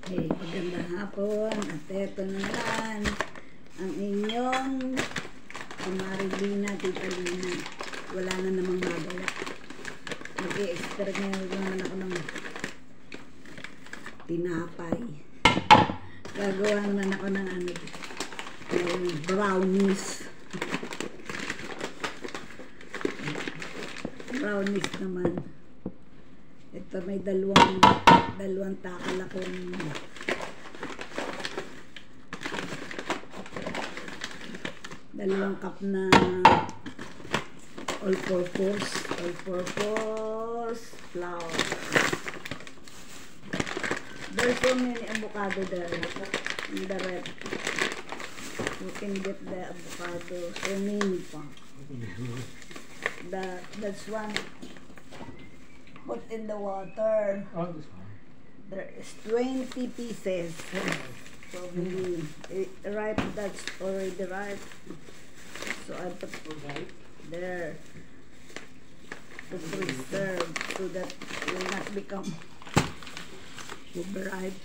Hey, magandang hapon at eto na naman ang inyong Marilina, Tita Lina. Wala na namang magawa. Mag-i-experiment naman ako ng tinapay. Gagawa naman ako ng brownies. Brownies naman. Ito may dalawang takal akong dalawang cup na all-purpose flour. There's so many avocado there in the red. You can get the avocado, so many pa. That's one. Put in the water. Oh, this one. There is 20 pieces. So maybe ripe, that's already ripe. So I put there to preserve so that it will not become overripe.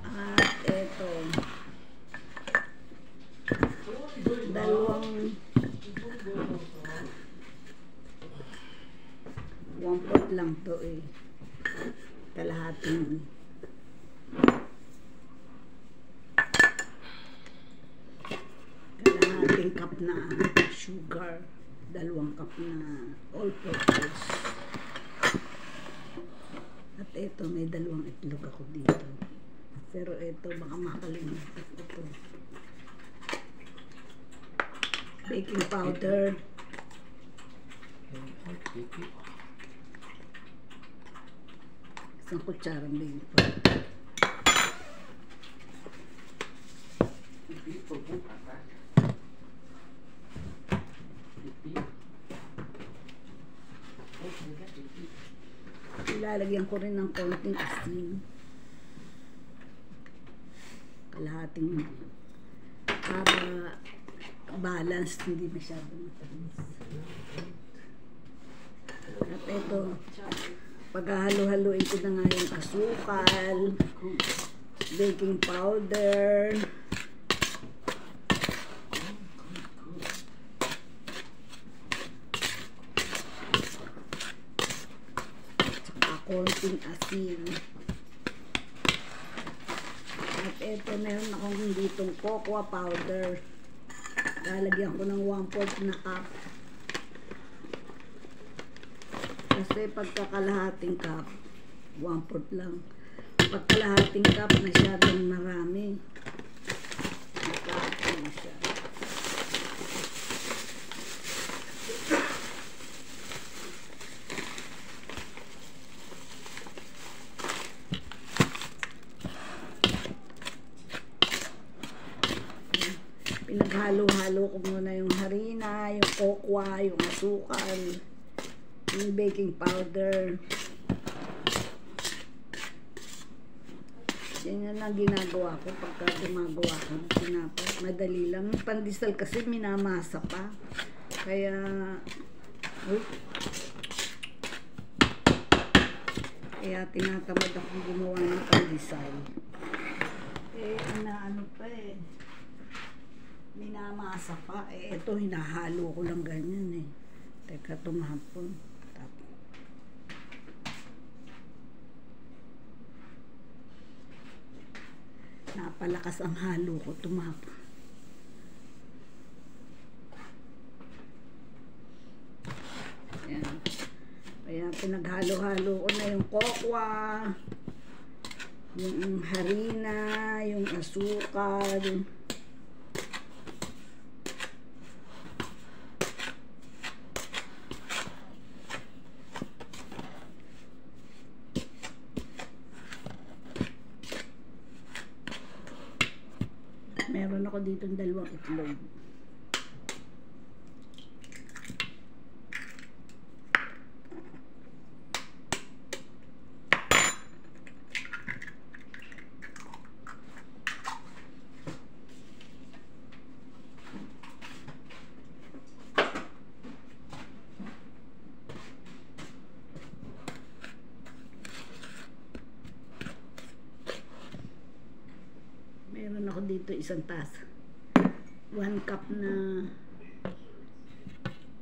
At ito, dalawang 1/4 lang to eh. Kalahating cup na sugar, 2 cup na all-purpose. At ito, may 2 itlog ako dito. Pero ito, baka makalimutan. Ito, baking powder. Isang kutsarang baking powder. Ilalagyan ko rin ng konting asin. Kalahating para balance, hindi masyadong matamis. At ito, paghahalo-haluin ko na nga yung asukal, baking powder, tsaka konting asin. At ito, meron akong ditong cocoa powder. Lalagyan ko ng 1/4 na cup. Kasi pagkakalahating cup, 1/4 lang. Pagkalahating cup, masyadong marami. Nakapin na siya. Pinaghalo-halo ko muna yung harina, yung cocoa, yung asukal, yung baking powder. Yan lang ginagawa ko pagka gumagawa ko ng tinapay. Madali lang. Yung pandesal kasi minamasa pa. Kaya tinatamad akong gumawa ng pandesal. Inaano pa eh. Minamasa pa. Ito hinahalo ko lang ganyan eh. Teka, tumahapon. Napalakas ang halo ko, tumahapon. Ayan. Kaya pinaghalo-halo ko na yung cocoa, yung harina, yung asukal, meron ako dito 2 itlog. dito isang tas. 1 cup na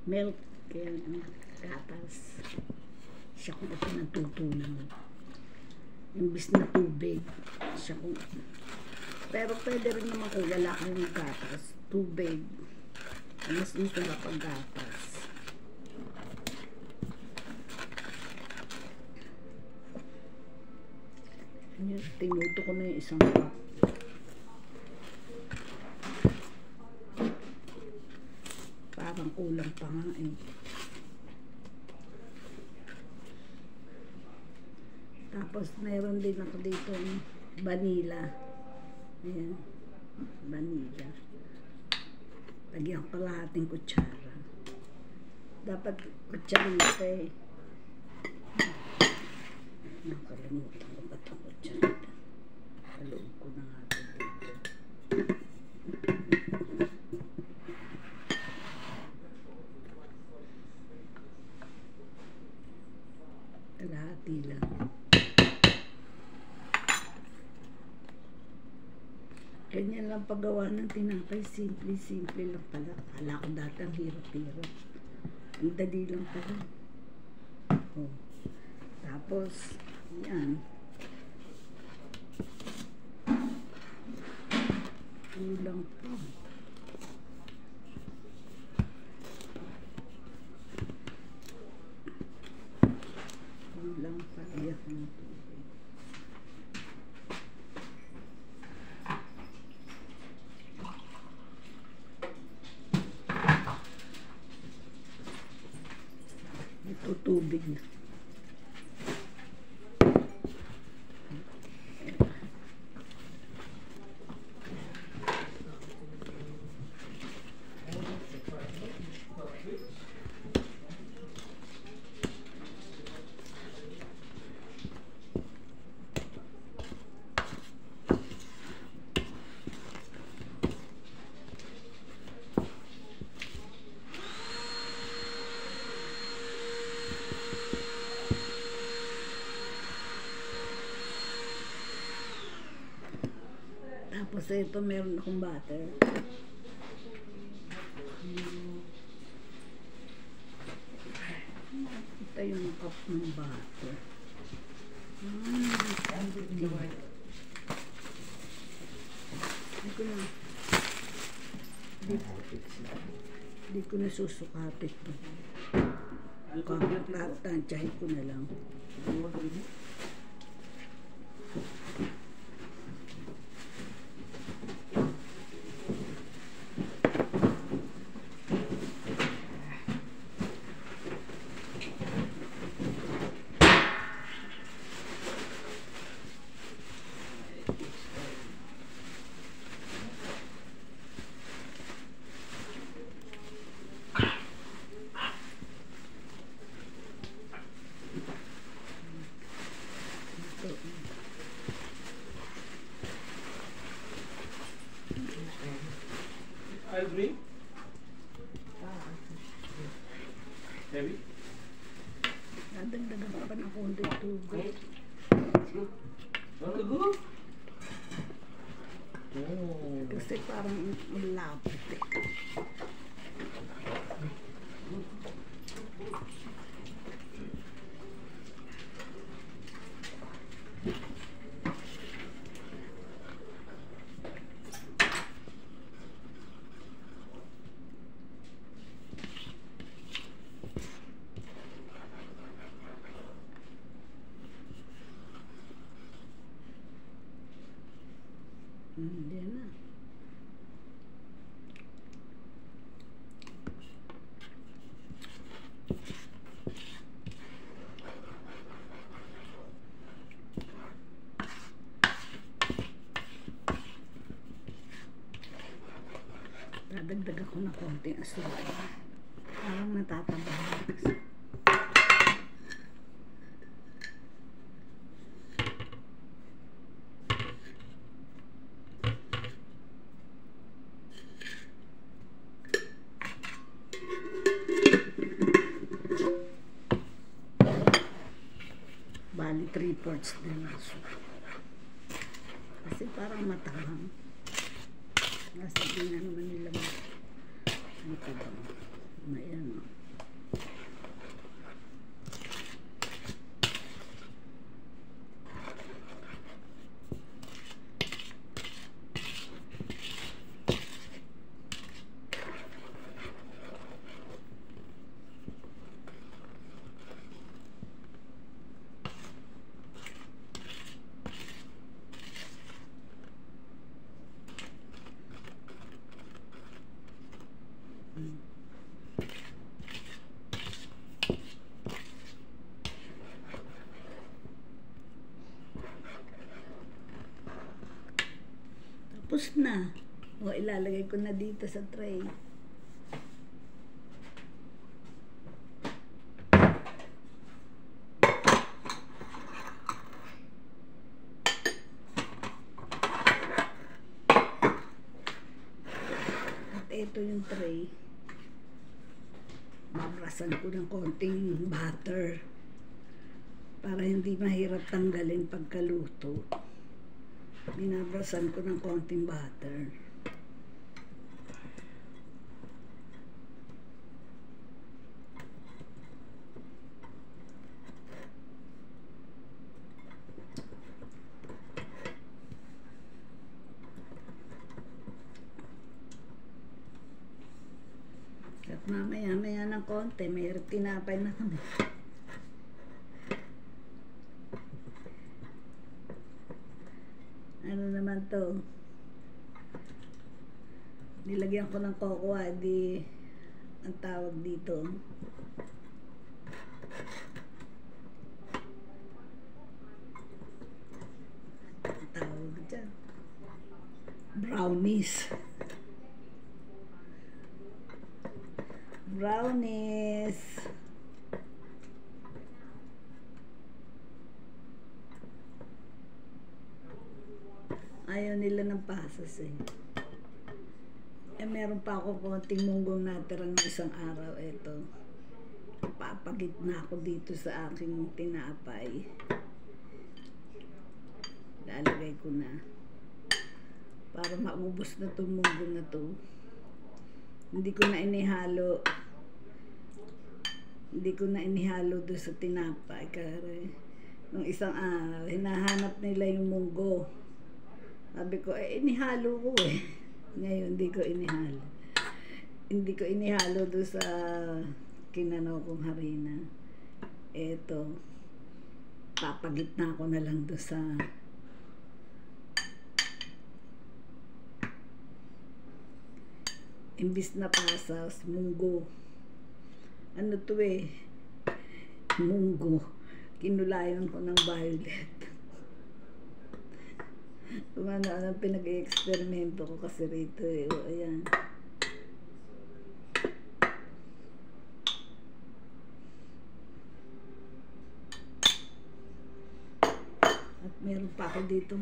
milk. Kaya gatas. Siya kung ito natutunan. Imbis na tubig. Siya kung... Pero pwede rin naman kung wala kang gatas. Tubig. Mas masarap ang gatas. Tinuto ko na yung isang cup. Parang kulang pa nga eh. Tapos mayroon din ako dito vanilla. Ayan. Vanilla. Lagyan ko kalahating kutsara. Dapat kutsarita eh. Nakalimutan ko ba itong kutsarita? Halog ko na nga dito. Kalahati lang. Ganyan lang paggawa ng tinapay. Simple lang pala. Akala ko dati ang hirap-hirap. Ang dali lang pala. Oh. Tapos, yan. Kulang pa. Kulang pa. Iyak ng tubig. Ito tubig na. Tapos ito meron akong butter. Ito yung cup ng butter. Hindi ko na susukatit ito. Tansyahin ko na lang. I agree. Heavy? Nadagdagan pa ng konti tubig. Kasi parang malapit eh. Hindi na. Dadagdag ako ng konting asukal. Parang natatabahan kasi. Bali 3/4 din aso. Kasi parang matahang. Nasa di na naman nila ito ba? Ayan o. Tapos na. O, ilalagay ko na dito sa tray. At ito yung tray. Babrasan ko ng konting butter para hindi mahirap tanggalin pagkaluto. Binabrasan ko ng konting butter. At mamaya-maya ng konti, may tinapay na kami. Ano naman to? Nilagyan ko ng cocoa, di ang tawag dito. Ang tawag dyan. Brownies. Brownies. Ayaw nila ng pasas eh. Meron pa ako konting munggong natirang ng isang araw. Ito. Papagit na ako dito sa aking tinapay. Lalagay ko na. Para maubos na itong munggong na to. Hindi ko na inihalo. Hindi ko na inihalo doon sa tinapay. Kaya nung isang araw, hinahanap nila yung munggo. Sabi ko, inihalo ko eh. Ngayon, hindi ko inihalo. Hindi ko inihalo doon sa kinano kong harina. Eto, papagitna ko na lang doon sa imbis na pasas, munggo. Ano to eh? Munggo. Kinulayan ko ng violet. Kung ano pinag-i-eksperimento ko kasi rito eh. O, ayan. At meron pa ako dito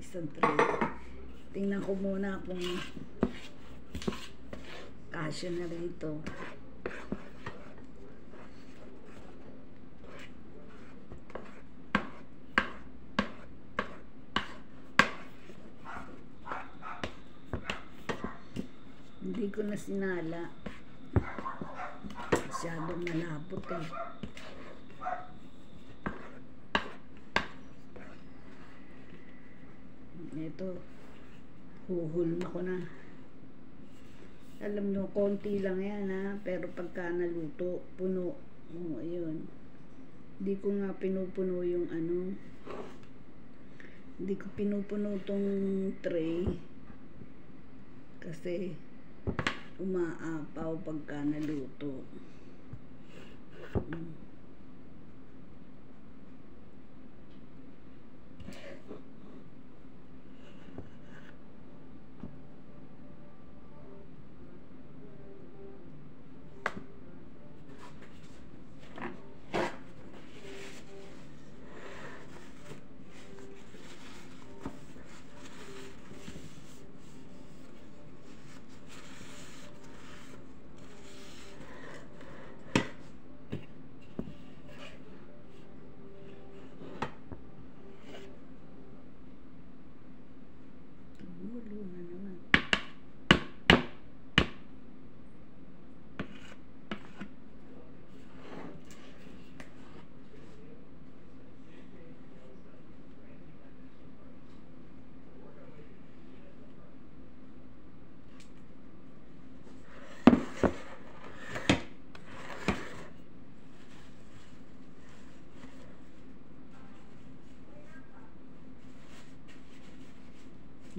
isang tray. Tingnan ko muna kung kasya na rito. Hindi ko na sinala. Masyadong malapot eh. Ito, huhulma ko na. Alam nyo, konti lang yan ha. Pero pagka naluto, puno. O, ayun. Hindi ko nga pinupuno yung ano. Hindi ko pinupuno tong tray. Kasi umaapaw pagka naluto.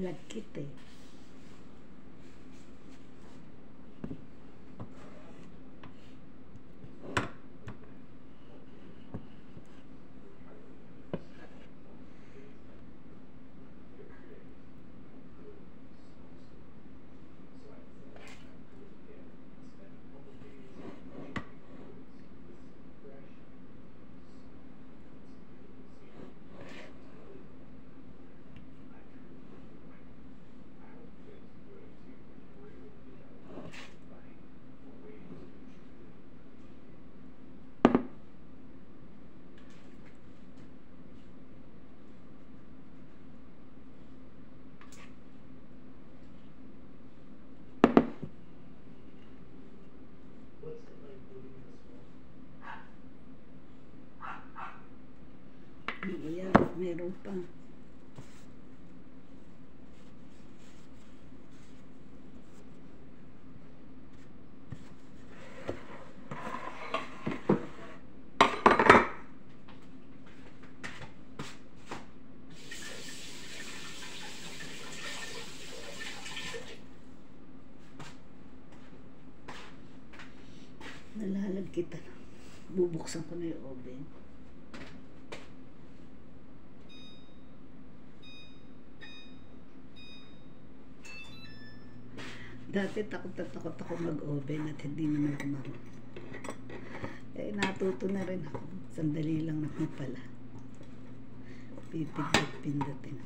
Lagkit eh. Ayan, meron pa. Nalalagkit na. Bubuksan ko na yung oven. Dati takot ako mag-oven at hindi naman ako marunong. Eh, natuto na rin ako. Sandali lang naman pala. Pipindot-pindutin.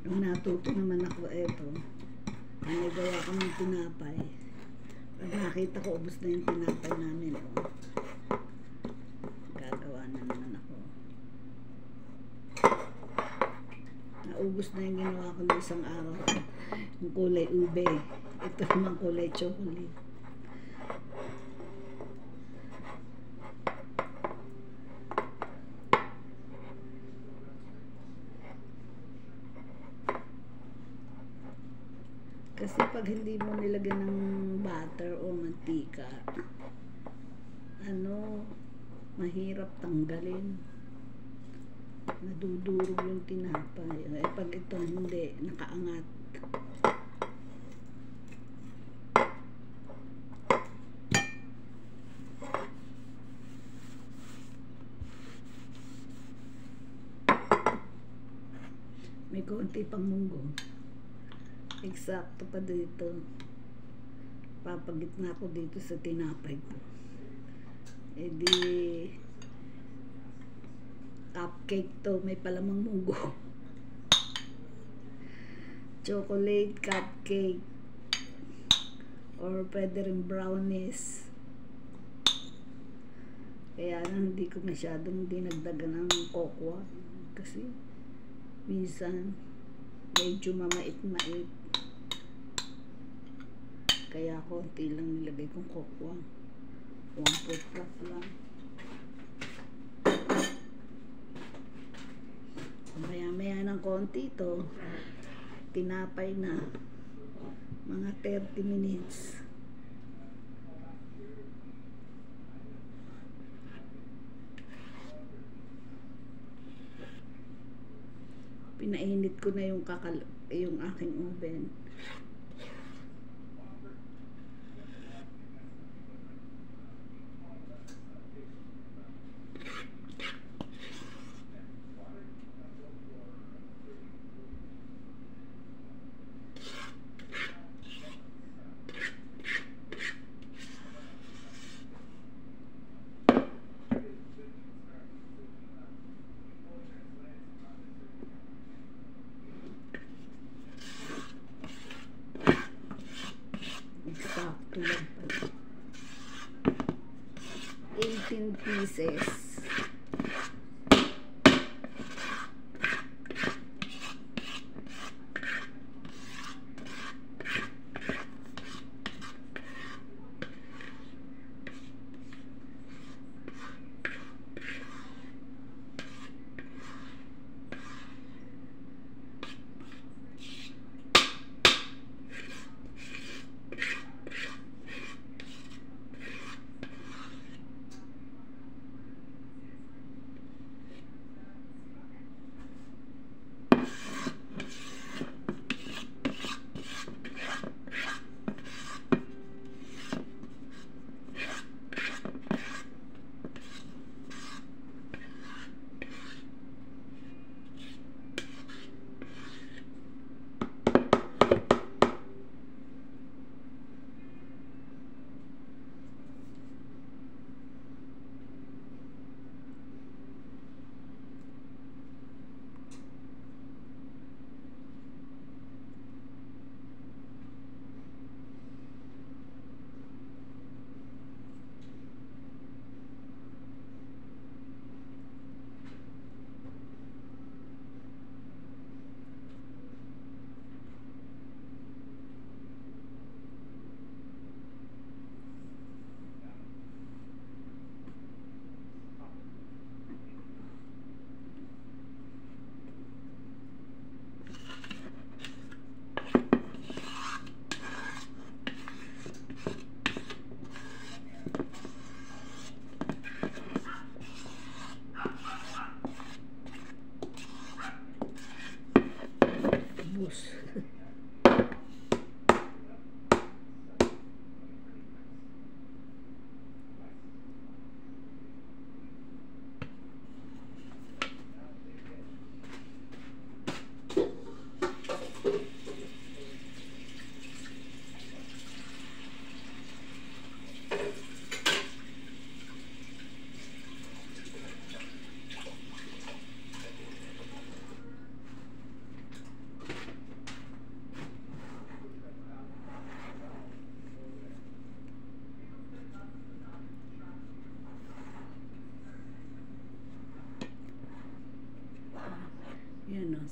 Nung natuto naman ako, eto, nagawa ko ng tinapay. Pag nakita ko, ubos na yung tinapay namin. Oh. Gagawa na naman ako. Naubos na yung ginawa ko ng isang araw. Yung kulay ube. Ito naman kulay chocolate. Kasi pag hindi mo nilagyan ng butter o mantika, mahirap tanggalin. Nadudurog yung tinapay. Eh, pag ito hindi, nakaangat. May konti pang munggo. Eksakto pa dito. Papagitna ko dito sa tinapay ko. Eh di cupcake to, may palamang munggo. Chocolate cupcake. Or pwede rin brownies. Kaya hindi ko masyadong dinagdagan ng cocoa. Kasi minsan medyo mamait-mait. Kaya konti lang nilagay kong cocoa. 1/4 cup lang. Maya-maya ng konti ito, tinapay na. Mga 30 minutes. Pinainit ko na yung aking oven. Sakto lang pala. 18 pieces.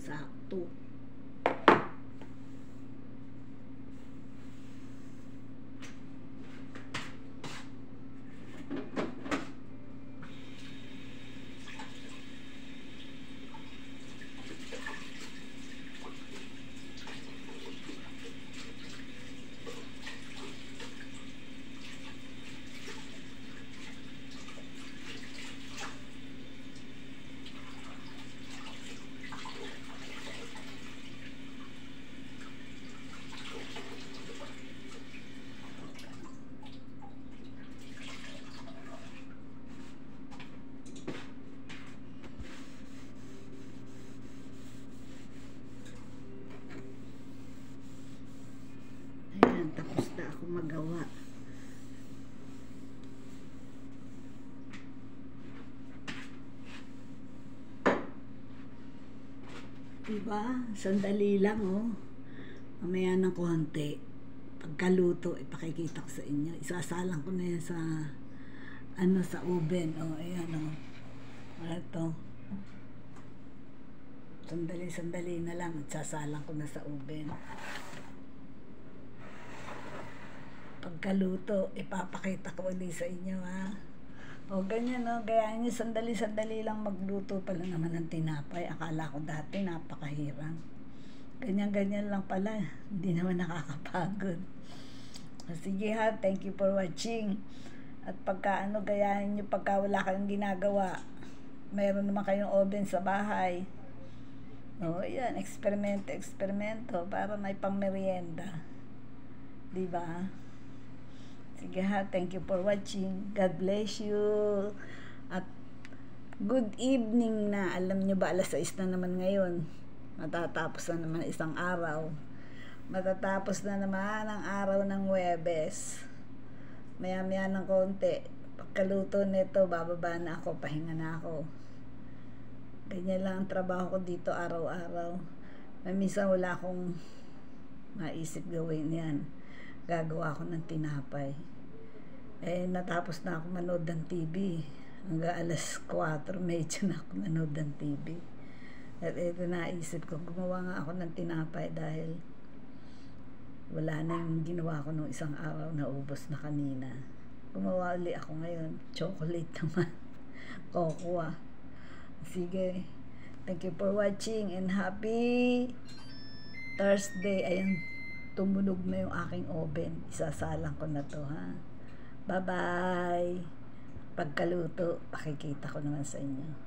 Sakto. Ayan, tapos na ako magawa. Diba? Sandali lang, oh. Mamaya ng konti. Pagkaluto, ipakikita ko sa inyo. Isasalang ko na yan sa sa oven. Oh, ayan, oh. Ito. Sandali na lang. Isasalang ko na sa oven. Pagkaluto, ipapakita ko ulit sa inyo, ha. O, ganyan, no. Gayahin nyo, sandali lang magluto pala naman ng tinapay. Akala ko dati, napakahirap. Ganyan lang pala. Hindi naman nakakapagod. Sige, ha. Thank you for watching. At pagka, gayahin nyo, pagka wala kayong ginagawa, mayroon naman kayong oven sa bahay. O, ayan. Eksperimento. Para may pang-merienda. Diba? Sige, ha, thank you for watching. God bless you. At good evening na. Alam nyo ba, alas 6 na naman ngayon. Matatapos na naman isang araw. Matatapos na naman ang araw ng Huwebes. Maya-maya ng konti. Pagkaluto nito, bababa na ako, pahinga na ako. Ganyan lang ang trabaho ko dito araw-araw. Minsan wala akong maisip gawin yan. Gagawa ako ng tinapay. Natapos na ako manood ng TV. Hanggang alas 4, medyo na ako manood ng TV. At ito naisip ko, gumawa nga ako ng tinapay dahil wala na yung ginawa ko nung isang araw na ubos na kanina. Gumawa ulit ako ngayon. Chocolate naman. Cocoa. Sige. Thank you for watching and happy Thursday. Ayan. Tumunog na yung aking oven. Isasalang ko na to, ha. Bye-bye. Pagkaluto, pakikita ko naman sa inyo.